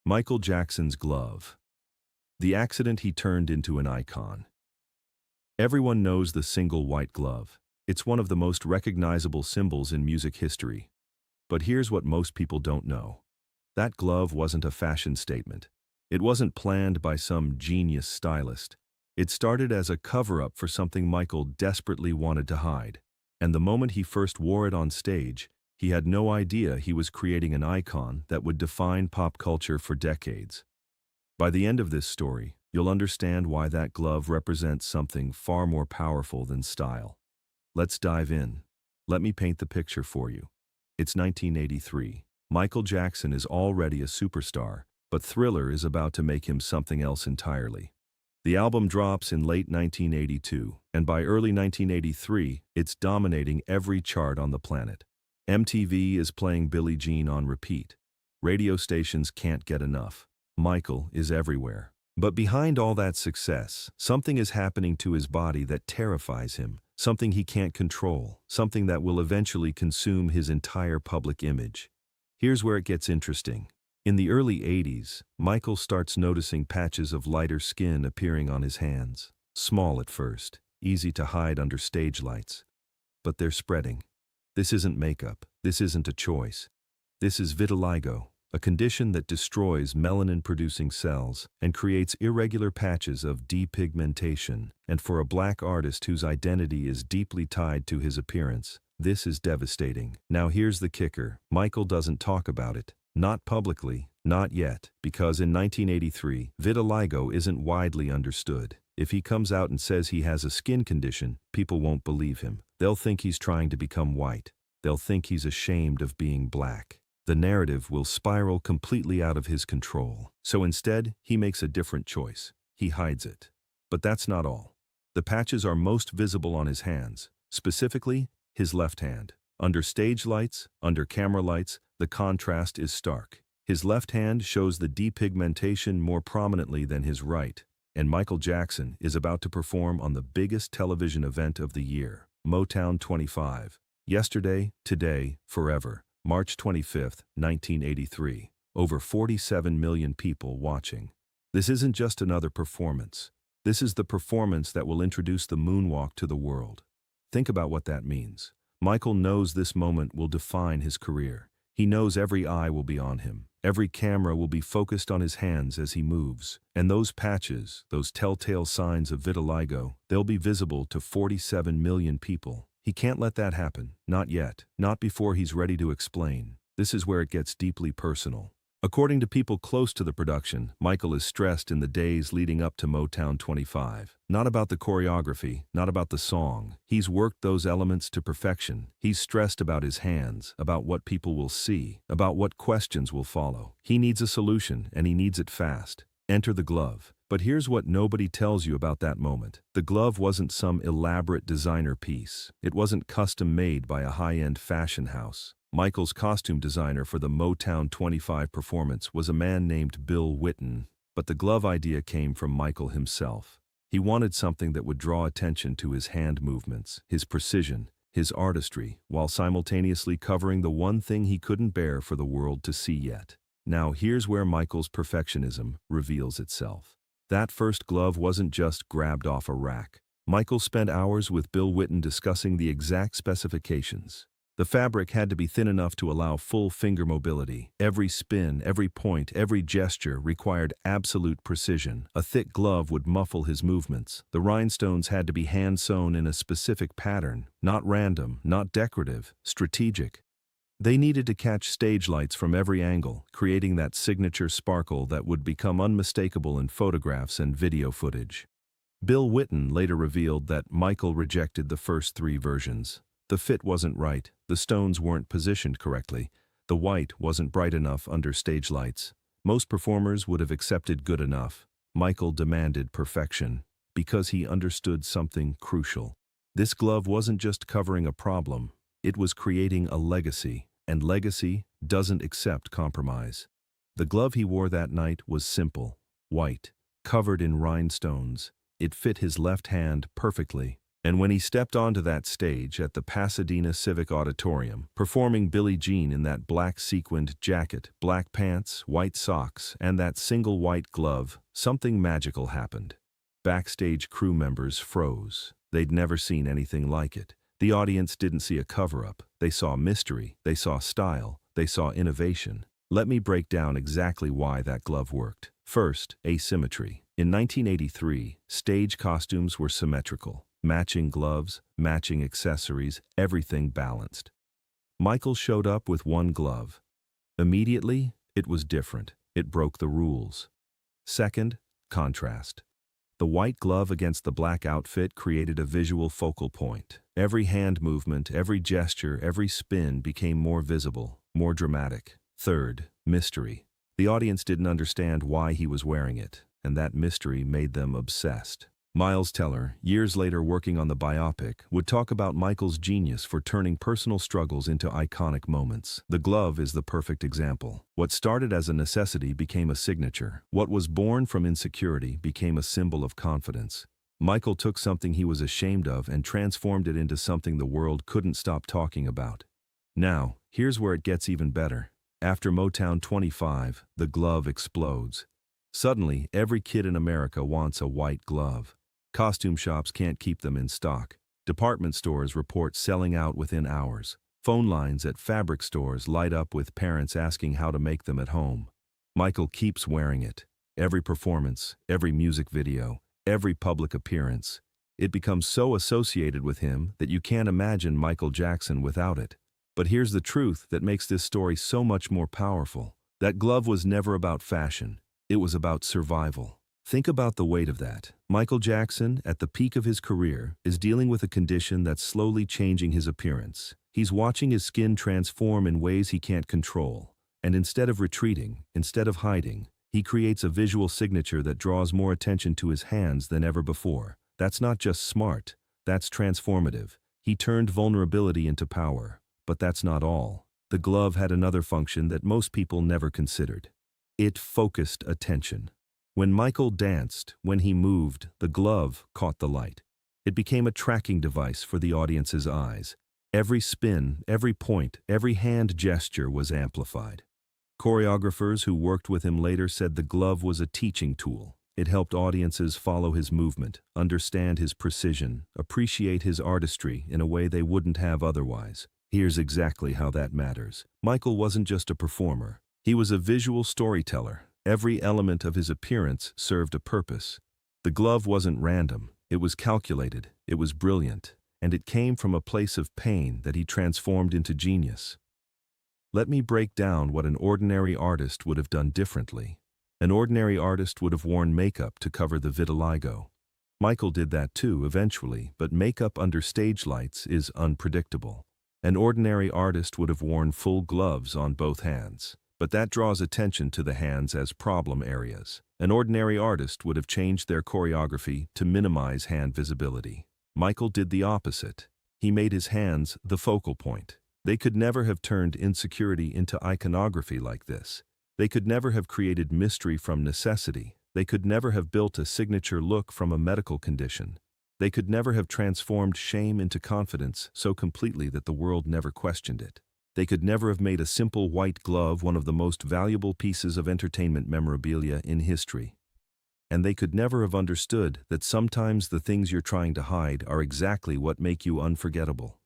Michael Jackson's glove. The accident he turned into an icon. Everyone knows the single white glove. It's one of the most recognizable symbols in music history. But here's what most people don't know. That glove wasn't a fashion statement. It wasn't planned by some genius stylist. It started as a cover-up for something Michael desperately wanted to hide. And the moment he first wore it on stage, he had no idea he was creating an icon that would define pop culture for decades. By the end of this story, you'll understand why that glove represents something far more powerful than style. Let's dive in. Let me paint the picture for you. It's 1983. Michael Jackson is already a superstar, but Thriller is about to make him something else entirely. The album drops in late 1982, and by early 1983, it's dominating every chart on the planet. MTV is playing Billie Jean on repeat. Radio stations can't get enough. Michael is everywhere. But behind all that success, something is happening to his body that terrifies him, something he can't control, something that will eventually consume his entire public image. Here's where it gets interesting. In the early 80s, Michael starts noticing patches of lighter skin appearing on his hands. Small at first, easy to hide under stage lights. But they're spreading. This isn't makeup. This isn't a choice. This is vitiligo, a condition that destroys melanin-producing cells and creates irregular patches of depigmentation. And for a black artist whose identity is deeply tied to his appearance, this is devastating. Now here's the kicker. Michael doesn't talk about it. Not publicly, not yet, because in 1983, vitiligo isn't widely understood. If he comes out and says he has a skin condition, people won't believe him. They'll think he's trying to become white. They'll think he's ashamed of being black. The narrative will spiral completely out of his control. So instead, he makes a different choice. He hides it. But that's not all. The patches are most visible on his hands, specifically his left hand. Under stage lights, under camera lights, the contrast is stark. His left hand shows the depigmentation more prominently than his right. And Michael Jackson is about to perform on the biggest television event of the year, Motown 25. Yesterday, today, forever. March 25, 1983. Over 47 million people watching. This isn't just another performance. This is the performance that will introduce the moonwalk to the world. Think about what that means. Michael knows this moment will define his career. He knows every eye will be on him. Every camera will be focused on his hands as he moves. And those patches, those telltale signs of vitiligo, they'll be visible to 47 million people. He can't let that happen. Not yet. Not before he's ready to explain. This is where it gets deeply personal. According to people close to the production, Michael is stressed in the days leading up to Motown 25. Not about the choreography, not about the song. He's worked those elements to perfection. He's stressed about his hands, about what people will see, about what questions will follow. He needs a solution, and he needs it fast. Enter the glove. But here's what nobody tells you about that moment. The glove wasn't some elaborate designer piece. It wasn't custom made by a high-end fashion house. Michael's costume designer for the Motown 25 performance was a man named Bill Whitten, but the glove idea came from Michael himself. He wanted something that would draw attention to his hand movements, his precision, his artistry, while simultaneously covering the one thing he couldn't bear for the world to see yet. Now here's where Michael's perfectionism reveals itself. That first glove wasn't just grabbed off a rack. Michael spent hours with Bill Whitten discussing the exact specifications. The fabric had to be thin enough to allow full finger mobility. Every spin, every point, every gesture required absolute precision. A thick glove would muffle his movements. The rhinestones had to be hand-sewn in a specific pattern, not random, not decorative, strategic. They needed to catch stage lights from every angle, creating that signature sparkle that would become unmistakable in photographs and video footage. Bill Whitten later revealed that Michael rejected the first 3 versions. The fit wasn't right, the stones weren't positioned correctly, the white wasn't bright enough under stage lights. Most performers would have accepted good enough. Michael demanded perfection, because he understood something crucial. This glove wasn't just covering a problem, it was creating a legacy, and legacy doesn't accept compromise. The glove he wore that night was simple, white, covered in rhinestones. It fit his left hand perfectly, And when he stepped onto that stage at the Pasadena Civic Auditorium, performing Billie Jean in that black sequined jacket, black pants, white socks, and that single white glove, something magical happened. Backstage crew members froze. They'd never seen anything like it. The audience didn't see a cover-up. They saw mystery, they saw style, they saw innovation. Let me break down exactly why that glove worked. First, asymmetry. In 1983, stage costumes were symmetrical. Matching gloves, matching accessories, everything balanced. Michael showed up with one glove. Immediately, it was different. It broke the rules. Second, contrast. The white glove against the black outfit created a visual focal point. Every hand movement, every gesture, every spin became more visible, more dramatic. Third, mystery. The audience didn't understand why he was wearing it, and that mystery made them obsessed. Miles Teller, years later working on the biopic, would talk about Michael's genius for turning personal struggles into iconic moments. The glove is the perfect example. What started as a necessity became a signature. What was born from insecurity became a symbol of confidence. Michael took something he was ashamed of and transformed it into something the world couldn't stop talking about. Now, here's where it gets even better. After Motown 25, the glove explodes. Suddenly, every kid in America wants a white glove. Costume shops can't keep them in stock. Department stores report selling out within hours. Phone lines at fabric stores light up with parents asking how to make them at home. Michael keeps wearing it. Every performance, every music video, every public appearance. It becomes so associated with him that you can't imagine Michael Jackson without it. But here's the truth that makes this story so much more powerful. That glove was never about fashion. It was about survival. Think about the weight of that. Michael Jackson, at the peak of his career, is dealing with a condition that's slowly changing his appearance. He's watching his skin transform in ways he can't control. And instead of retreating, instead of hiding, he creates a visual signature that draws more attention to his hands than ever before. That's not just smart, that's transformative. He turned vulnerability into power. But that's not all. The glove had another function that most people never considered. It focused attention. When Michael danced, when he moved, the glove caught the light. It became a tracking device for the audience's eyes. Every spin, every point, every hand gesture was amplified. Choreographers who worked with him later said the glove was a teaching tool. It helped audiences follow his movement, understand his precision, appreciate his artistry in a way they wouldn't have otherwise. Here's exactly how that matters. Michael wasn't just a performer. He was a visual storyteller. Every element of his appearance served a purpose. The glove wasn't random. It was calculated. It was brilliant. And it came from a place of pain that he transformed into genius. Let me break down what an ordinary artist would have done differently. An ordinary artist would have worn makeup to cover the vitiligo. Michael did that too, eventually, but makeup under stage lights is unpredictable. An ordinary artist would have worn full gloves on both hands. But that draws attention to the hands as problem areas. An ordinary artist would have changed their choreography to minimize hand visibility. Michael did the opposite. He made his hands the focal point. They could never have turned insecurity into iconography like this. They could never have created mystery from necessity. They could never have built a signature look from a medical condition. They could never have transformed shame into confidence so completely that the world never questioned it. They could never have made a simple white glove one of the most valuable pieces of entertainment memorabilia in history. And they could never have understood that sometimes the things you're trying to hide are exactly what make you unforgettable.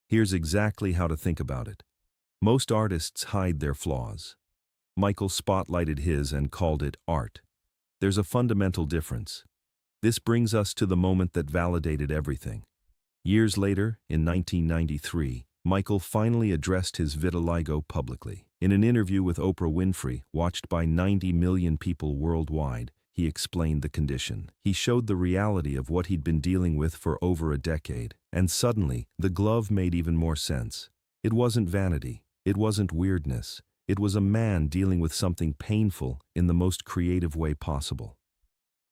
Here's exactly how to think about it. Most artists hide their flaws. Michael spotlighted his and called it art. There's a fundamental difference. This brings us to the moment that validated everything. Years later, in 1993, Michael finally addressed his vitiligo publicly. In an interview with Oprah Winfrey, watched by 90 million people worldwide, he explained the condition. He showed the reality of what he'd been dealing with for over a decade. And suddenly, the glove made even more sense. It wasn't vanity. It wasn't weirdness. It was a man dealing with something painful in the most creative way possible.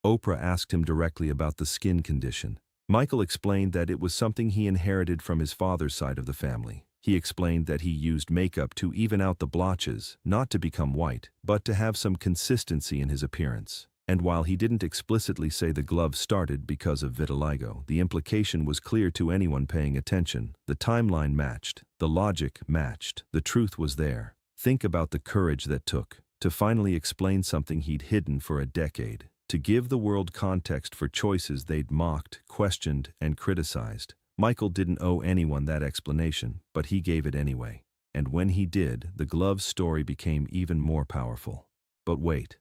Oprah asked him directly about the skin condition. Michael explained that it was something he inherited from his father's side of the family. He explained that he used makeup to even out the blotches, not to become white, but to have some consistency in his appearance. And while he didn't explicitly say the glove started because of vitiligo, the implication was clear to anyone paying attention. The timeline matched, the logic matched, the truth was there. Think about the courage that took to finally explain something he'd hidden for a decade, to give the world context for choices they'd mocked, questioned, and criticized. Michael didn't owe anyone that explanation, but he gave it anyway. And when he did, the glove's story became even more powerful. But wait.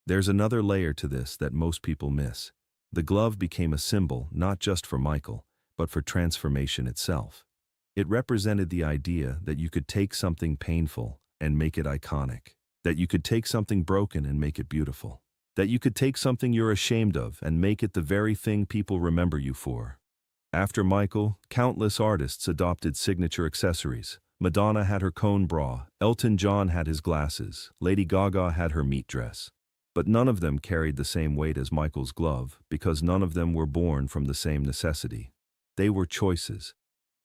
There's another layer to this that most people miss. The glove became a symbol not just for Michael, but for transformation itself. It represented the idea that you could take something painful and make it iconic, that you could take something broken and make it beautiful, that you could take something you're ashamed of and make it the very thing people remember you for. After Michael, countless artists adopted signature accessories. Madonna had her cone bra, Elton John had his glasses, Lady Gaga had her meat dress. But none of them carried the same weight as Michael's glove because none of them were born from the same necessity. They were choices.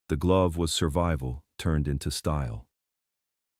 The glove was survival turned into style.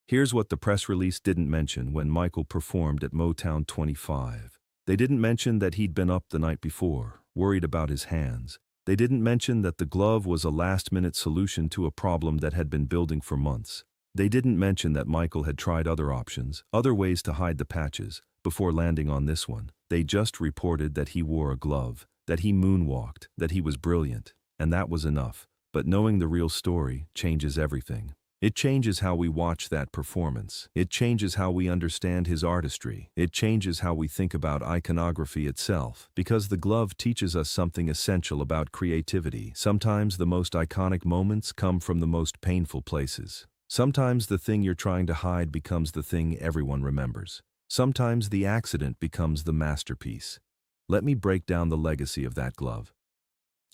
Here's what the press release didn't mention when Michael performed at Motown 25. They didn't mention that he'd been up the night before, worried about his hands. They didn't mention that the glove was a last-minute solution to a problem that had been building for months. They didn't mention that Michael had tried other options, other ways to hide the patches, before landing on this one. They just reported that he wore a glove, that he moonwalked, that he was brilliant, and that was enough. But knowing the real story changes everything. It changes how we watch that performance. It changes how we understand his artistry. It changes how we think about iconography itself. Because the glove teaches us something essential about creativity. Sometimes the most iconic moments come from the most painful places. Sometimes the thing you're trying to hide becomes the thing everyone remembers. Sometimes the accident becomes the masterpiece. Let me break down the legacy of that glove.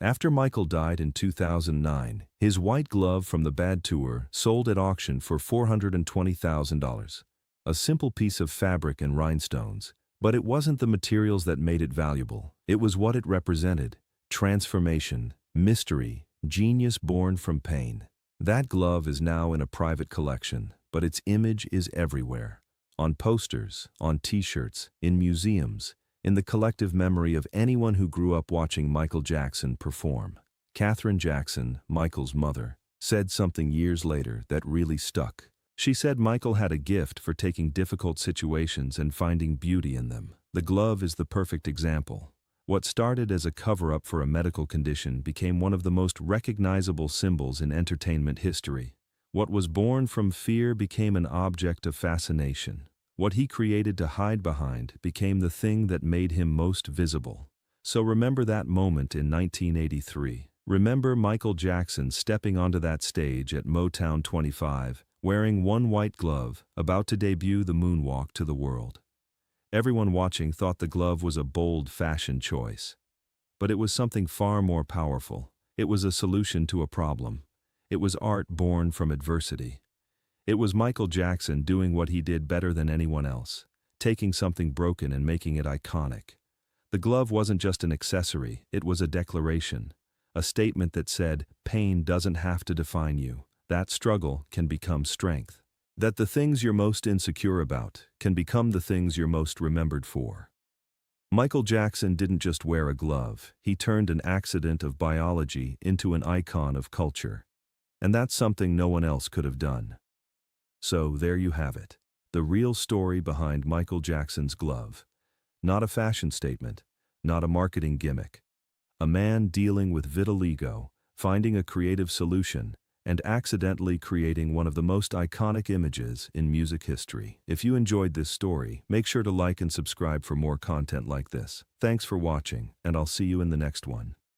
After Michael died in 2009, his white glove from the Bad Tour sold at auction for $420,000. A simple piece of fabric and rhinestones. But it wasn't the materials that made it valuable. It was what it represented. Transformation, mystery, genius born from pain. That glove is now in a private collection, but its image is everywhere. On posters, on t-shirts, in museums, in the collective memory of anyone who grew up watching Michael Jackson perform. Katherine Jackson, Michael's mother, said something years later that really stuck. She said Michael had a gift for taking difficult situations and finding beauty in them. The glove is the perfect example. What started as a cover-up for a medical condition became one of the most recognizable symbols in entertainment history. What was born from fear became an object of fascination. What he created to hide behind became the thing that made him most visible. So remember that moment in 1983. Remember Michael Jackson stepping onto that stage at Motown 25, wearing one white glove, about to debut the moonwalk to the world. Everyone watching thought the glove was a bold fashion choice. But it was something far more powerful. It was a solution to a problem. It was art born from adversity. It was Michael Jackson doing what he did better than anyone else, taking something broken and making it iconic. The glove wasn't just an accessory, it was a declaration, a statement that said, pain doesn't have to define you, that struggle can become strength, that the things you're most insecure about can become the things you're most remembered for. Michael Jackson didn't just wear a glove, he turned an accident of biology into an icon of culture. And that's something no one else could have done. So there you have it, the real story behind Michael Jackson's glove. Not a fashion statement, not a marketing gimmick. A man dealing with vitiligo, finding a creative solution, and accidentally creating one of the most iconic images in music history. If you enjoyed this story, make sure to like and subscribe for more content like this. Thanks for watching, and I'll see you in the next one.